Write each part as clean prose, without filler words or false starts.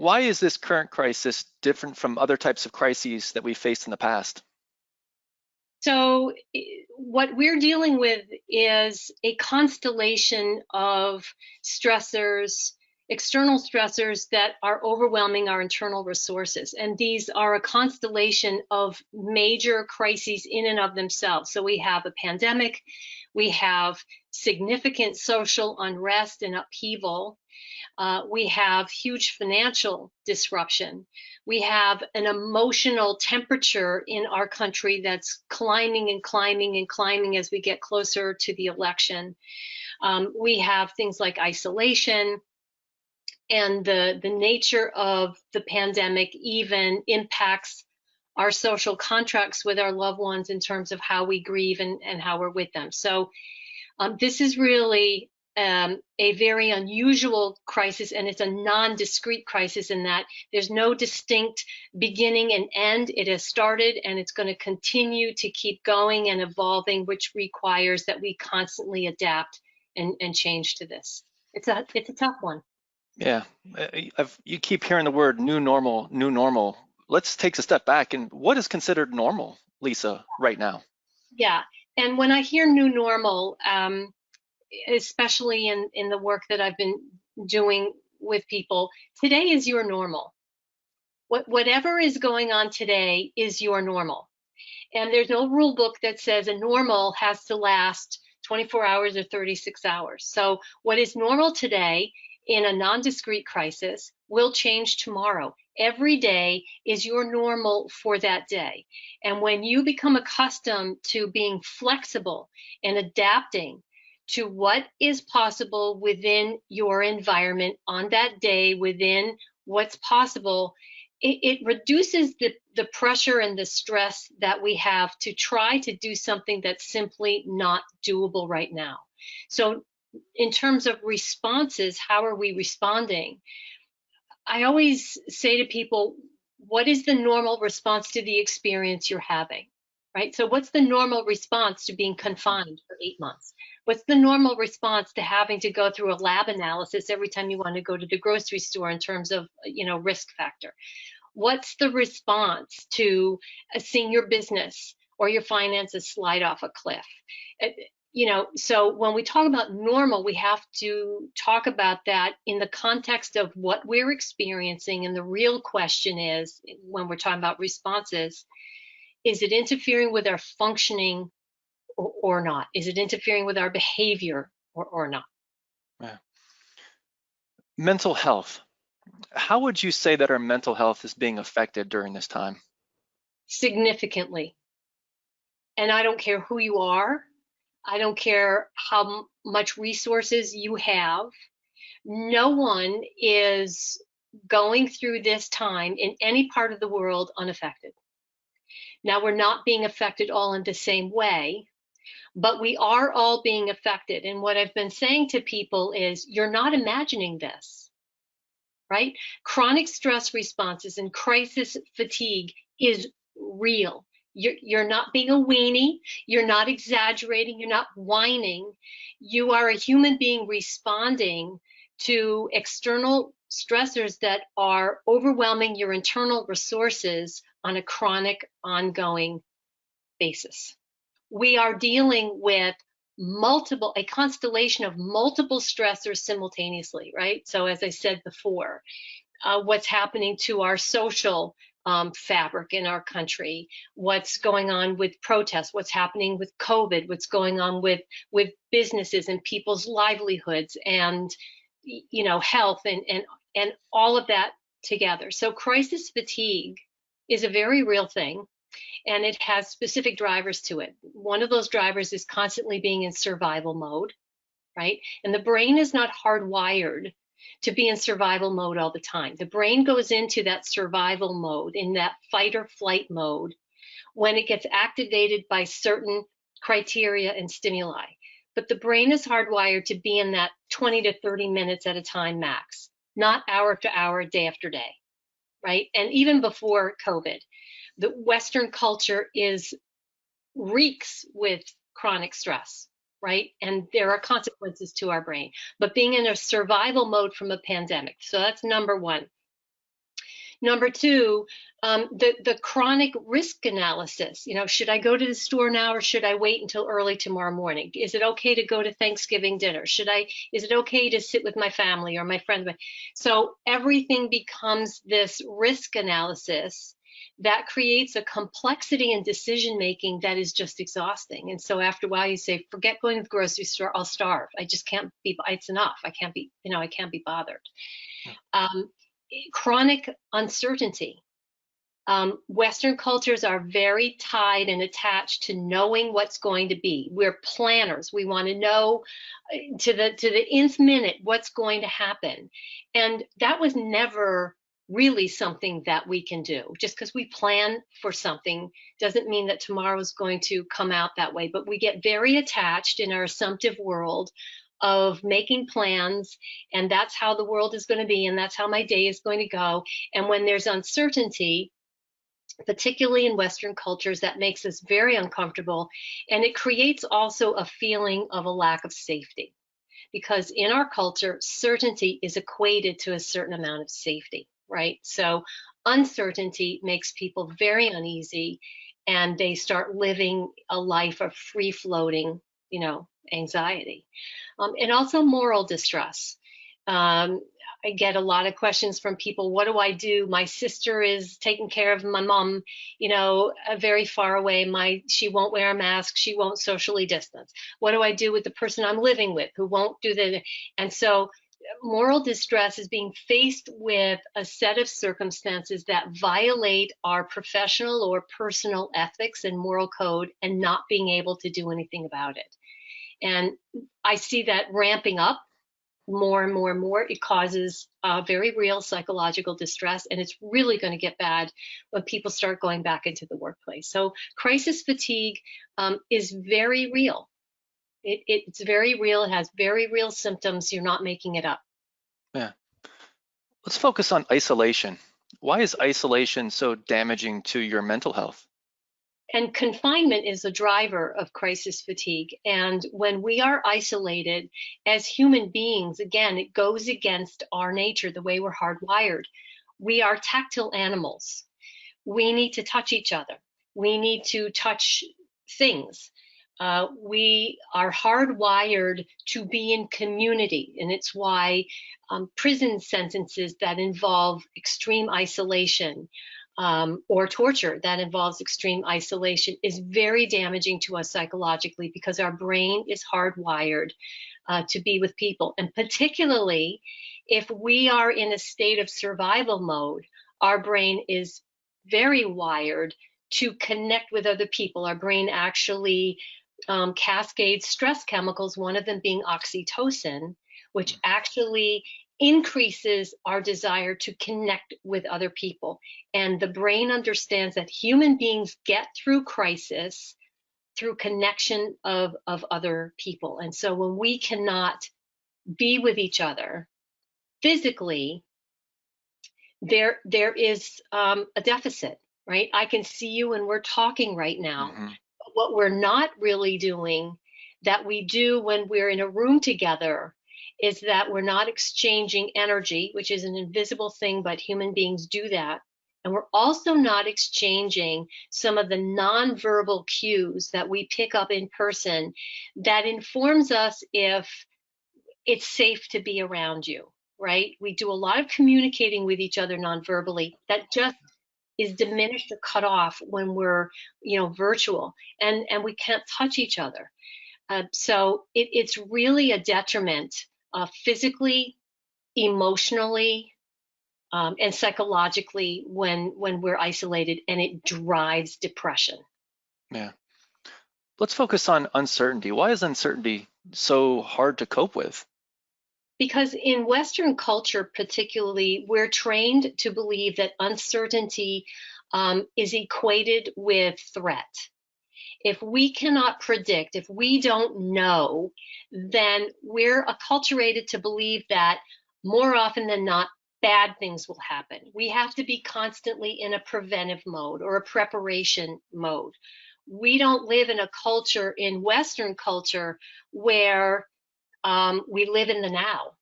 Why is this current crisis different from other types of crises that we faced in the past? So what we're dealing with is a constellation of stressors, external stressors that are overwhelming our internal resources. And these are a constellation of major crises in and of themselves. So we have a pandemic, we have significant social unrest and upheaval. We have huge financial disruption. We have an emotional temperature in our country that's climbing and climbing and climbing as we get closer to the election. We have things like isolation, and the nature of the pandemic even impacts our social contracts with our loved ones in terms of how we grieve and how we're with them. So this is really a very unusual crisis, and it's a non-discrete crisis in that there's no distinct beginning and end. It has started, and it's going to continue to keep going and evolving, which requires that we constantly adapt and change to this. It's a tough one. Yeah, you keep hearing the word new normal, new normal. Let's take a step back. And what is considered normal, Lisa, right now? Yeah, and when I hear new normal, especially in the work that I've been doing with people, today is your normal. Whatever is going on today is your normal. And there's no rule book that says a normal has to last 24 hours or 36 hours. So what is normal today in a non-discrete crisis will change tomorrow. Every day is your normal for that day. And when you become accustomed to being flexible and adapting to what is possible within your environment on that day, within what's possible, it reduces the pressure and the stress that we have to try to do something that's simply not doable right now. So in terms of responses, how are we responding? I always say to people, what is the normal response to the experience you're having, right? So what's the normal response to being confined for 8 months? What's the normal response to having to go through a lab analysis every time you want to go to the grocery store in terms of, risk factor? What's the response to seeing your business or your finances slide off a cliff? So when we talk about normal, we have to talk about that in the context of what we're experiencing. And the real question is, when we're talking about responses, is it interfering with our functioning or not? Is it interfering with our behavior or not? Yeah. Mental health. How would you say that our mental health is being affected during this time? Significantly. And I don't care who you are. I don't care how much resources you have. No one is going through this time in any part of the world unaffected. Now, we're not being affected all in the same way, but we are all being affected. And what I've been saying to people is, you're not imagining this, right? Chronic stress responses and crisis fatigue is real. You're not being a weenie. You're not exaggerating. You're not whining. You are a human being responding to external stressors that are overwhelming your internal resources on a chronic, ongoing basis. We are dealing with a constellation of multiple stressors simultaneously, right? So as I said before, what's happening to our social fabric in our country, what's going on with protests, what's happening with COVID, what's going on with businesses and people's livelihoods and health and all of that together. So crisis fatigue is a very real thing, and it has specific drivers to it. One of those drivers is constantly being in survival mode, right? And the brain is not hardwired to be in survival mode all the time. The brain goes into that survival mode, in that fight or flight mode, when it gets activated by certain criteria and stimuli. But the brain is hardwired to be in that 20 to 30 minutes at a time max, not hour after hour, day after day, right? And even before COVID, the Western culture reeks with chronic stress, right? And there are consequences to our brain. But being in a survival mode from a pandemic, so that's number one. Number two, the chronic risk analysis. Should I go to the store now or should I wait until early tomorrow morning? Is it okay to go to Thanksgiving dinner? Is it okay to sit with my family or my friends? So everything becomes this risk analysis that creates a complexity in decision making that is just exhausting. And so after a while you say, forget going to the grocery store, I'll starve. I just can't be, it's enough. I can't be bothered. Um, Chronic uncertainty. Western cultures are very tied and attached to knowing what's going to be. We're planners. We want to know to the nth minute what's going to happen. And that was never really something that we can do. Just because we plan for something doesn't mean that tomorrow is going to come out that way. But we get very attached in our assumptive world of making plans, and that's how the world is going to be, and that's how my day is going to go. And when there's uncertainty, particularly in Western cultures, that makes us very uncomfortable. And it creates also a feeling of a lack of safety, because in our culture, certainty is equated to a certain amount of safety, right? So uncertainty makes people very uneasy, and they start living a life of free floating, anxiety. And also moral distress. I get a lot of questions from people. What do I do? My sister is taking care of my mom, very far away. She won't wear a mask. She won't socially distance. What do I do with the person I'm living with who won't do the? And so moral distress is being faced with a set of circumstances that violate our professional or personal ethics and moral code, and not being able to do anything about it. And I see that ramping up more and more and more. It causes very real psychological distress, and it's really going to get bad when people start going back into the workplace. So crisis fatigue is very real. It's very real. It has very real symptoms. You're not making it up. Yeah. Let's focus on isolation. Why is isolation so damaging to your mental health? And confinement is a driver of crisis fatigue. And when we are isolated as human beings, again, it goes against our nature, the way we're hardwired. We are tactile animals. We need to touch each other. We need to touch things. We are hardwired to be in community. And it's why prison sentences that involve extreme isolation, or torture that involves extreme isolation, is very damaging to us psychologically, because our brain is hardwired to be with people. And particularly if we are in a state of survival mode, our brain is very wired to connect with other people. Our brain actually cascades stress chemicals, one of them being oxytocin, which actually increases our desire to connect with other people. And the brain understands that human beings get through crisis through connection of other people. And so when we cannot be with each other physically, there is a deficit, right? I can see you and we're talking right now. Mm-hmm. But what we're not really doing, that we do when we're in a room together, is that we're not exchanging energy, which is an invisible thing, but human beings do that. And we're also not exchanging some of the nonverbal cues that we pick up in person that informs us if it's safe to be around you, right? We do a lot of communicating with each other nonverbally that just is diminished or cut off when we're, virtual, and we can't touch each other. So it's really a detriment physically, emotionally, and psychologically when we're isolated, and it drives depression. Yeah. Let's focus on uncertainty. Why is uncertainty so hard to cope with? Because in Western culture, particularly, we're trained to believe that uncertainty is equated with threat. If we cannot predict, if we don't know, then we're acculturated to believe that more often than not, bad things will happen. We have to be constantly in a preventive mode or a preparation mode. We don't live in a culture, in Western culture, where we live in the now,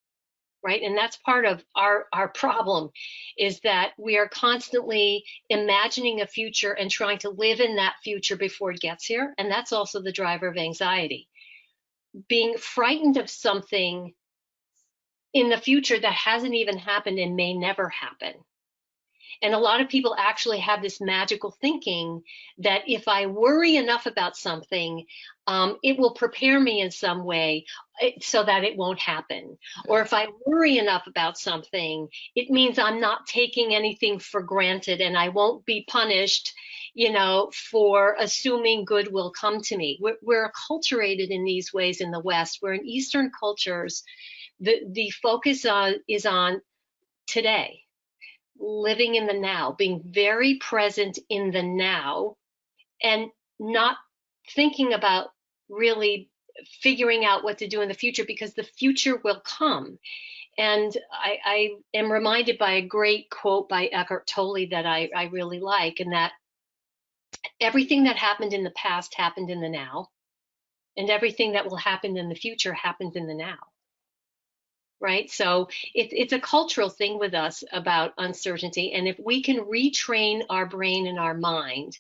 right? And that's part of our problem, is that we are constantly imagining a future and trying to live in that future before it gets here. And that's also the driver of anxiety. Being frightened of something in the future that hasn't even happened and may never happen. And a lot of people actually have this magical thinking that if I worry enough about something, it will prepare me in some way so that it won't happen. Or if I worry enough about something, it means I'm not taking anything for granted and I won't be punished, for assuming good will come to me. We're acculturated in these ways in the West, where in Eastern cultures, the focus is on today, living in the now, being very present in the now, and not thinking about really figuring out what to do in the future, because the future will come. And I am reminded by a great quote by Eckhart Tolle that I really like, and that everything that happened in the past happened in the now, and everything that will happen in the future happens in the now. Right? So it's a cultural thing with us about uncertainty. And if we can retrain our brain and our mind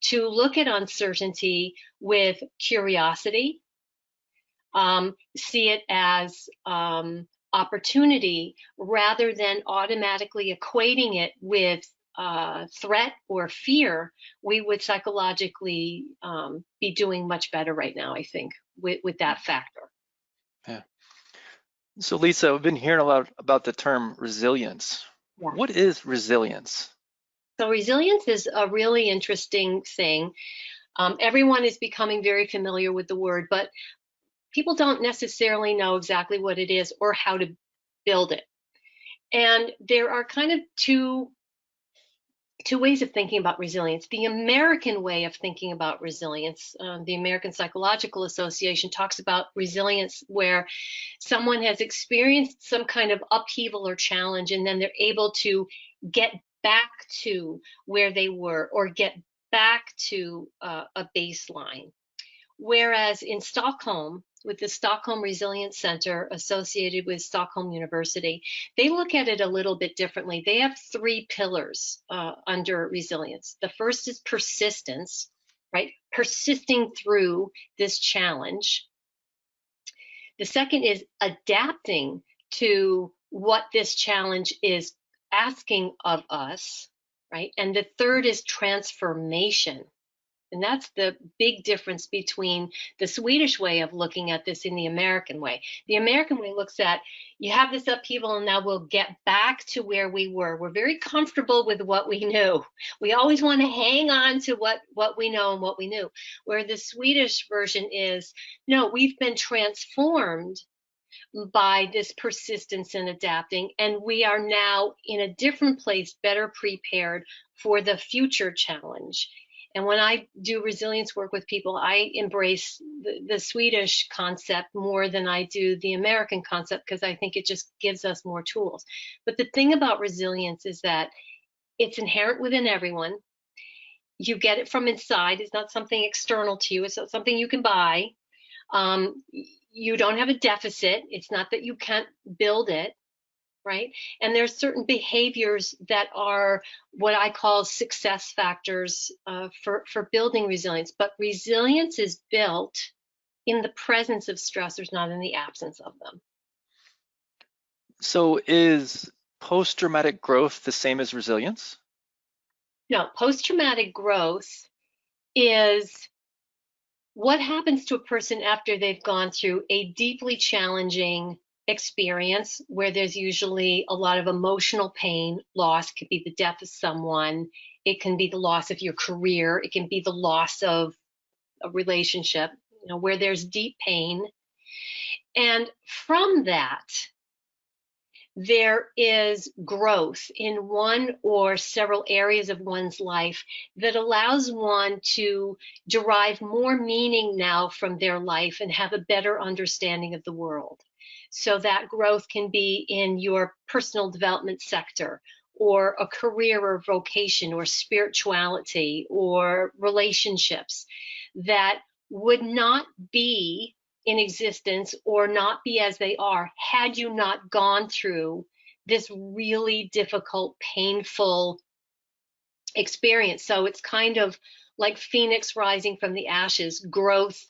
to look at uncertainty with curiosity, see it as opportunity rather than automatically equating it with threat or fear, we would psychologically be doing much better right now, I think, with that factor. Yeah. So Lisa, we've been hearing a lot about the term resilience. Yeah. What is resilience? So resilience is a really interesting thing. Everyone is becoming very familiar with the word, but people don't necessarily know exactly what it is or how to build it. And there are kind of two ways of thinking about resilience. The American way of thinking about resilience, the American Psychological Association talks about resilience where someone has experienced some kind of upheaval or challenge, and then they're able to get back to where they were or get back to a baseline. Whereas in Stockholm, with the Stockholm Resilience Center associated with Stockholm University, they look at it a little bit differently. They have three pillars under resilience. The first is persistence, right? Persisting through this challenge. The second is adapting to what this challenge is asking of us, right? And the third is transformation. And that's the big difference between the Swedish way of looking at this and the American way. The American way looks at, you have this upheaval and now we'll get back to where we were. We're very comfortable with what we knew. We always want to hang on to what we know and what we knew. Where the Swedish version is, no, we've been transformed by this persistence and adapting, and we are now in a different place, better prepared for the future challenge. And when I do resilience work with people, I embrace the Swedish concept more than I do the American concept, because I think it just gives us more tools. But the thing about resilience is that it's inherent within everyone. You get it from inside. It's not something external to you. It's not something you can buy. You don't have a deficit. It's not that you can't build it. Right? And there's certain behaviors that are what I call success factors for building resilience. But resilience is built in the presence of stressors, not in the absence of them. So is post-traumatic growth the same as resilience? No, post-traumatic growth is what happens to a person after they've gone through a deeply challenging experience where there's usually a lot of emotional pain. Loss could be the death of someone, it can be the loss of your career, it can be the loss of a relationship, where there's deep pain. And from that, there is growth in one or several areas of one's life that allows one to derive more meaning now from their life and have a better understanding of the world. So that growth can be in your personal development sector, or a career or vocation, or spirituality, or relationships that would not be in existence or not be as they are had you not gone through this really difficult, painful experience. So it's kind of like phoenix rising from the ashes, growth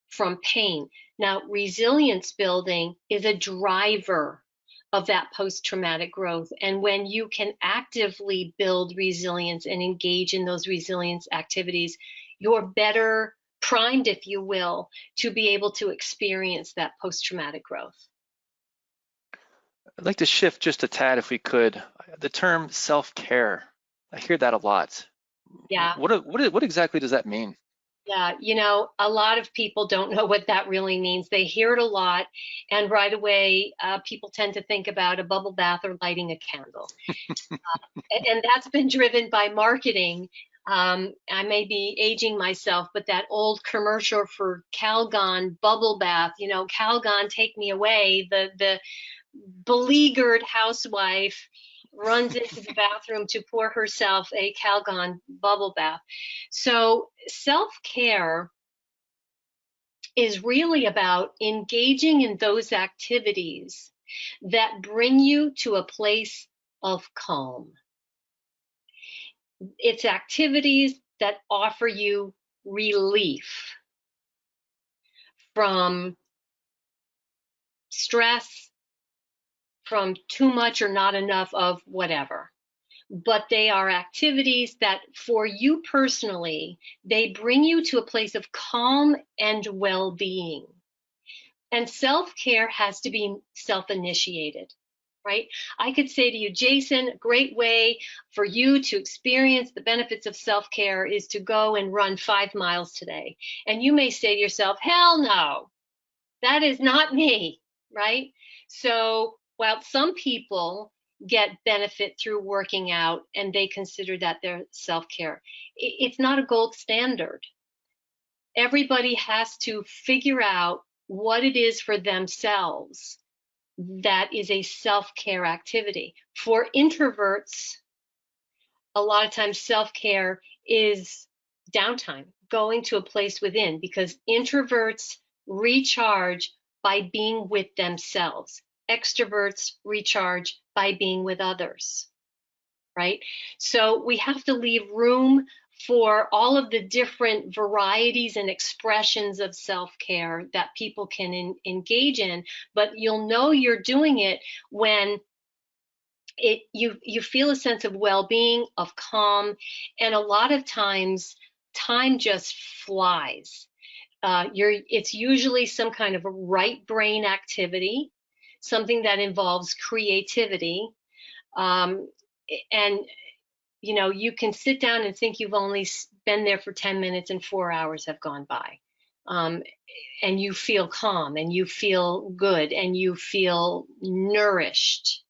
from pain. Now, resilience building is a driver of that post-traumatic growth. And when you can actively build resilience and engage in those resilience activities, you're better primed, if you will, to be able to experience that post-traumatic growth. I'd like to shift just a tad if we could. The term self-care, I hear that a lot. Yeah. What exactly does that mean? Yeah, a lot of people don't know what that really means. They hear it a lot, and right away, people tend to think about a bubble bath or lighting a candle. And that's been driven by marketing. I may be aging myself, but that old commercial for Calgon bubble bath, Calgon, take me away. The beleaguered housewife runs into the bathroom to pour herself a Calgon bubble bath. So self-care is really about engaging in those activities that bring you to a place of calm. It's activities that offer you relief from stress, from too much or not enough of whatever. But they are activities that for you personally, they bring you to a place of calm and well-being. And self-care has to be self-initiated, right? I could say to you, Jason, a great way for you to experience the benefits of self-care is to go and run 5 miles today. And you may say to yourself, hell no, that is not me, right? So while some people get benefit through working out and they consider that their self-care, it's not a gold standard. Everybody has to figure out what it is for themselves that is a self-care activity. For introverts, a lot of times self-care is downtime, going to a place within, because introverts recharge by being with themselves. Extroverts recharge by being with others, right? So we have to leave room for all of the different varieties and expressions of self-care that people can engage in, but you'll know you're doing it when you feel a sense of well-being, of calm, and a lot of times time just flies. It's usually some kind of a right brain activity, something that involves creativity, and you can sit down and think you've only been there for 10 minutes and 4 hours have gone by. And you feel calm and you feel good and you feel nourished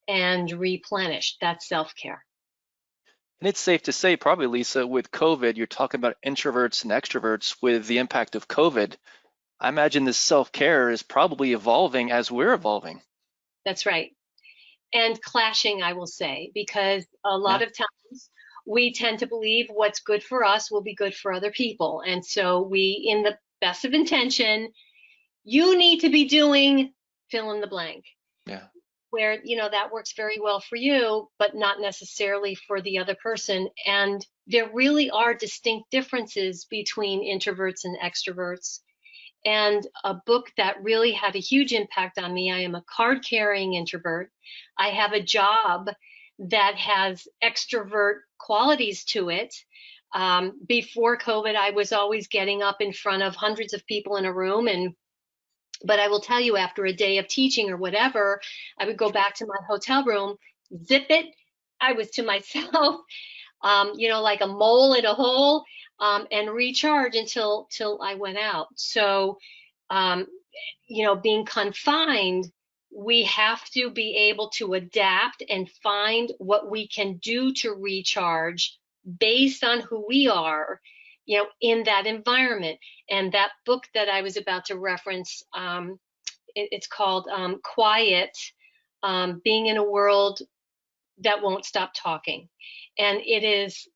and replenished. That's self-care. And it's safe to say, probably, Lisa, with COVID, you're talking about introverts and extroverts with the impact of COVID. I imagine this self-care is probably evolving as we're evolving. That's right. And clashing, I will say, because a lot Yeah. of times we tend to believe what's good for us will be good for other people. And so we, in the best of intention, you need to be doing fill in the blank. Yeah. Where, that works very well for you, but not necessarily for the other person. And there really are distinct differences between introverts and extroverts. And a book that really had a huge impact on me, I am a card-carrying introvert. I have a job that has extrovert qualities to it. Before COVID, I was always getting up in front of hundreds of people in a room, but I will tell you, after a day of teaching or whatever, I would go back to my hotel room, zip it. I was to myself, like a mole in a hole, and recharge until I went out. So, being confined, we have to be able to adapt and find what we can do to recharge based on who we are, in that environment. And that book that I was about to reference, it's called Quiet, Being in a World That Won't Stop Talking. And it is,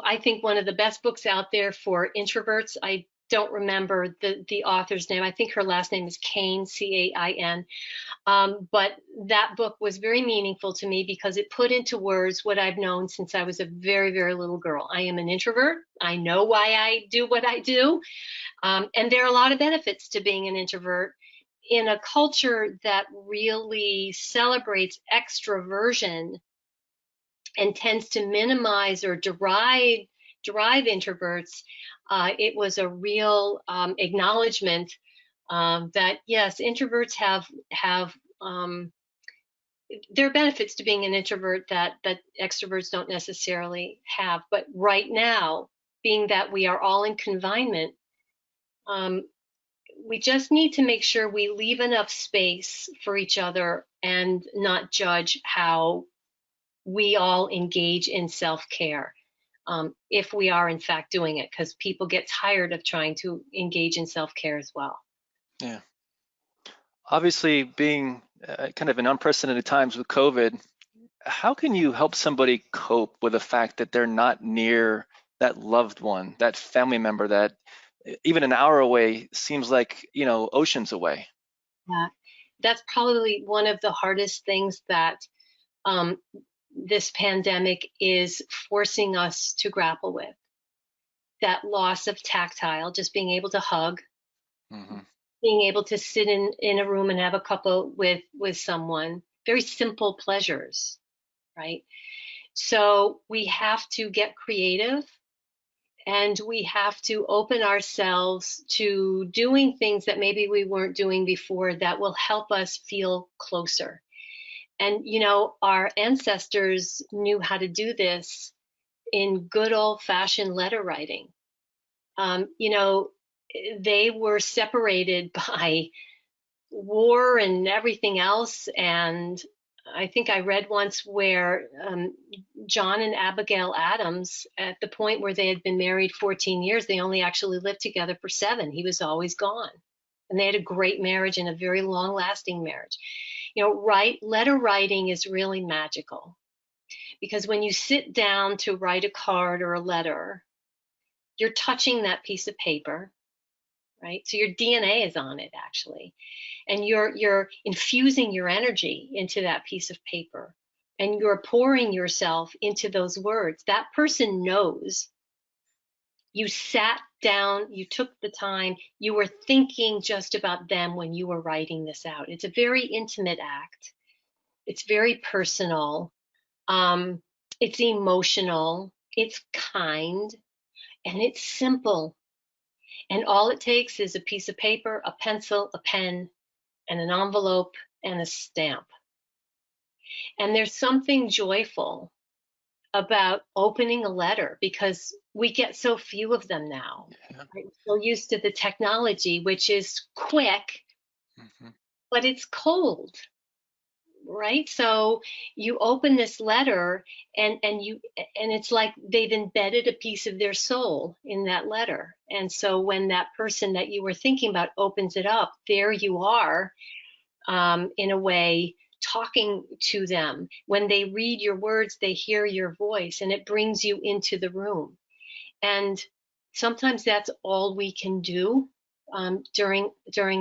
I think, one of the best books out there for introverts. I don't remember the author's name. I think her last name is Cain, Cain. But that book was very meaningful to me because it put into words what I've known since I was a very, very little girl. I am an introvert. I know why I do what I do. And there are a lot of benefits to being an introvert in a culture that really celebrates extroversion and tends to minimize or deride introverts. It was a real acknowledgement that yes, introverts have there are benefits to being an introvert that extroverts don't necessarily have. But right now, being that we are all in confinement, um, we just need to make sure we leave enough space for each other and not judge how we all engage in self-care, if we are in fact doing it, because people get tired of trying to engage in self-care as well. Yeah. Obviously, being kind of in unprecedented times with COVID, how can you help somebody cope with the fact that they're not near that loved one, that family member that even an hour away seems like, oceans away? Yeah, that's probably one of the hardest things that um, this pandemic is forcing us to grapple with. That loss of tactile, just being able to hug, Hmm. being able to sit in a room and have a couple with someone, very simple pleasures, right? So we have to get creative and we have to open ourselves to doing things that maybe we weren't doing before that will help us feel closer. And our ancestors knew how to do this in good old fashioned letter writing. Um, you know, they were separated by war and everything else. And I think I read once where John and Abigail Adams, at the point where they had been married 14 years, they only actually lived together for 7. He was always gone. And they had a great marriage and a very long lasting marriage. Letter writing is really magical because when you sit down to write a card or a letter, you're touching that piece of paper, right? So your DNA is on it actually, and you're infusing your energy into that piece of paper, and you're pouring yourself into those words. That person knows you sat down, you took the time, you were thinking just about them when you were writing this out. It's a very intimate act. It's very personal. Um, it's emotional. It's kind, and it's simple. And all it takes is a piece of paper, a pencil, a pen, and an envelope and a stamp. And there's something joyful about opening a letter because we get so few of them now. Yeah. Right? We're so used to the technology, which is quick, Hmm. but it's cold, right? So you open this letter and it's like they've embedded a piece of their soul in that letter. And so when that person that you were thinking about opens it up, there you are, in a way, talking to them. When they read your words, they hear your voice and it brings you into the room. And sometimes that's all we can do, during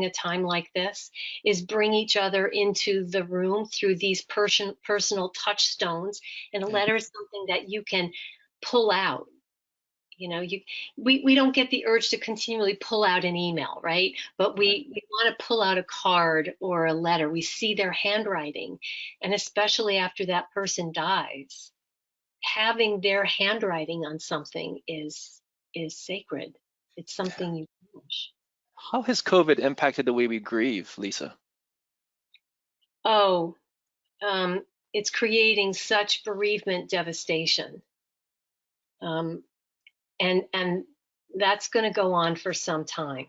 a time like this, is bring each other into the room through these personal touchstones. And a Yeah. letter is something that you can pull out. We don't get the urge to continually pull out an email, right? But Right. we want to pull out a card or a letter. We see their handwriting, and especially after that person dies, having their handwriting on something is sacred. It's Yeah. something you cherish. How has COVID impacted the way we grieve, Lisa? Oh, it's creating such bereavement devastation, um, and that's going to go on for some time.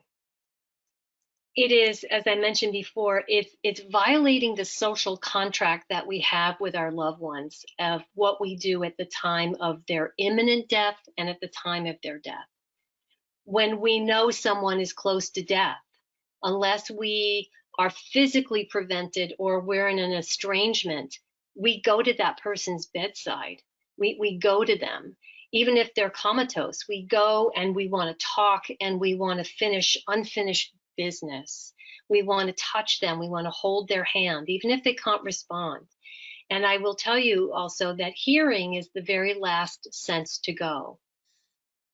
It is, as I mentioned before, it's violating the social contract that we have with our loved ones of what we do at the time of their imminent death and at the time of their death. When we know someone is close to death, unless we are physically prevented or we're in an estrangement, we go to that person's bedside. We go to them even if they're comatose. We go and we want to talk and we want to finish unfinished business. We want to touch them. We want to hold their hand, even if they can't respond. And I will tell you also that hearing is the very last sense to go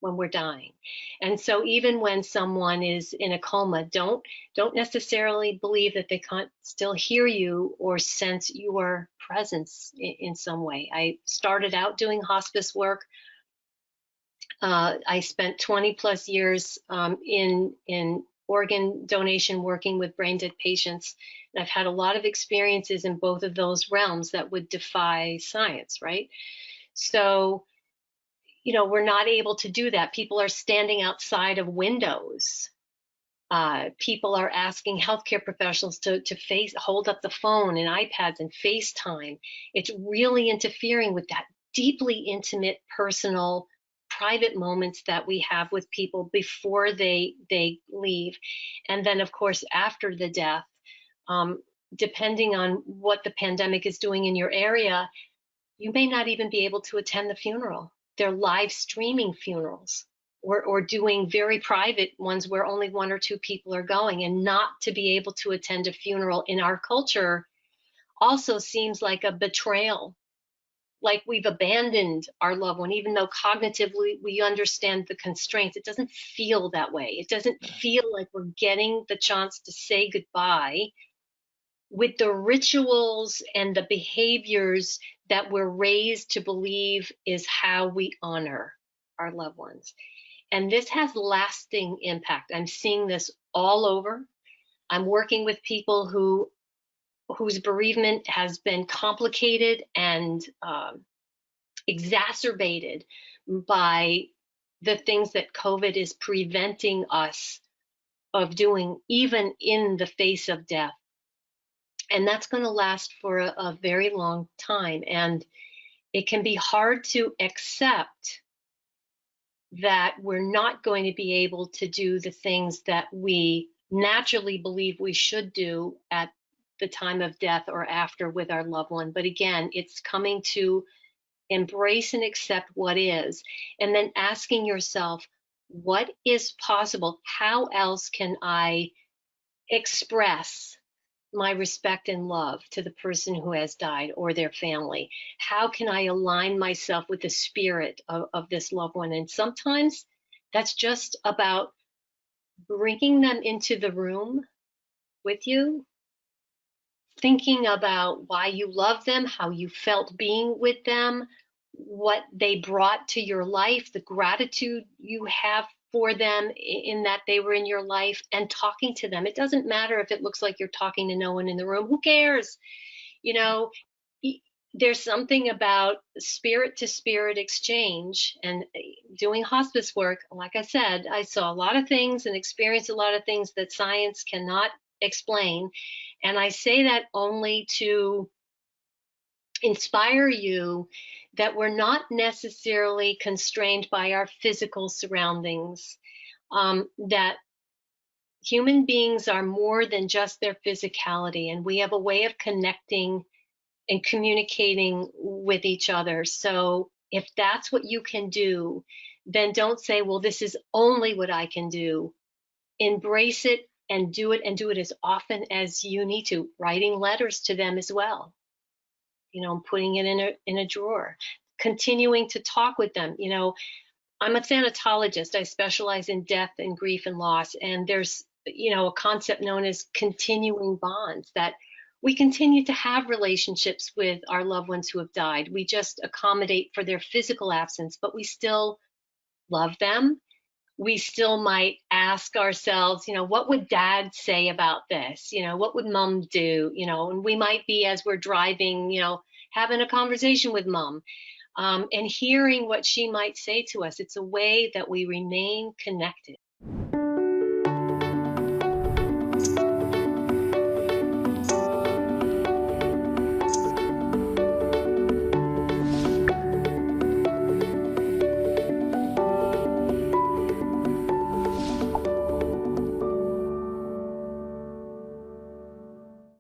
when we're dying. And so even when someone is in a coma, don't necessarily believe that they can't still hear you or sense your presence in some way. I started out doing hospice work. I spent 20 plus years in organ donation, working with brain dead patients. And I've had a lot of experiences in both of those realms that would defy science, right? So, we're not able to do that. People are standing outside of windows. People are asking healthcare professionals to hold up the phone and iPads and FaceTime. It's really interfering with that deeply intimate, personal, private moments that we have with people before they leave. And then, of course, after the death, depending on what the pandemic is doing in your area, you may not even be able to attend the funeral. They're live streaming funerals or doing very private ones where only one or two people are going. And not to be able to attend a funeral in our culture also seems like a betrayal, like we've abandoned our loved one, even though cognitively we understand the constraints. It doesn't feel that way. It doesn't feel like we're getting the chance to say goodbye with the rituals and the behaviors that we're raised to believe is how we honor our loved ones. And this has lasting impact. I'm seeing this all over. I'm working with people whose bereavement has been complicated and exacerbated by the things that COVID is preventing us of doing, even in the face of death. And that's going to last for a very long time. And it can be hard to accept that we're not going to be able to do the things that we naturally believe we should do at the time of death or after with our loved one. But again, it's coming to embrace and accept what is, and then asking yourself, what is possible? How else can I express my respect and love to the person who has died or their family? How can I align myself with the spirit of this loved one? And sometimes that's just about bringing them into the room with you, thinking about why you love them, how you felt being with them, what they brought to your life, the gratitude you have for them in that they were in your life, and talking to them. It doesn't matter if it looks like you're talking to no one in the room. Who cares? You know, there's something about spirit to spirit exchange and doing hospice work. Like I said, I saw a lot of things and experienced a lot of things that science cannot explain. And I say that only to inspire you that we're not necessarily constrained by our physical surroundings, that human beings are more than just their physicality, and we have a way of connecting and communicating with each other. So if that's what you can do, then don't say, well, this is only what I can do. Embrace it and do it as often as you need to, writing letters to them as well, putting it in a drawer, continuing to talk with them. I'm a thanatologist. I specialize in death and grief and loss. And there's, a concept known as continuing bonds, that we continue to have relationships with our loved ones who have died. We just accommodate for their physical absence, but we still love them. We still might ask ourselves, what would dad say about this? What would mom do? And we might be, as we're driving, having a conversation with mom, and hearing what she might say to us. It's a way that we remain connected.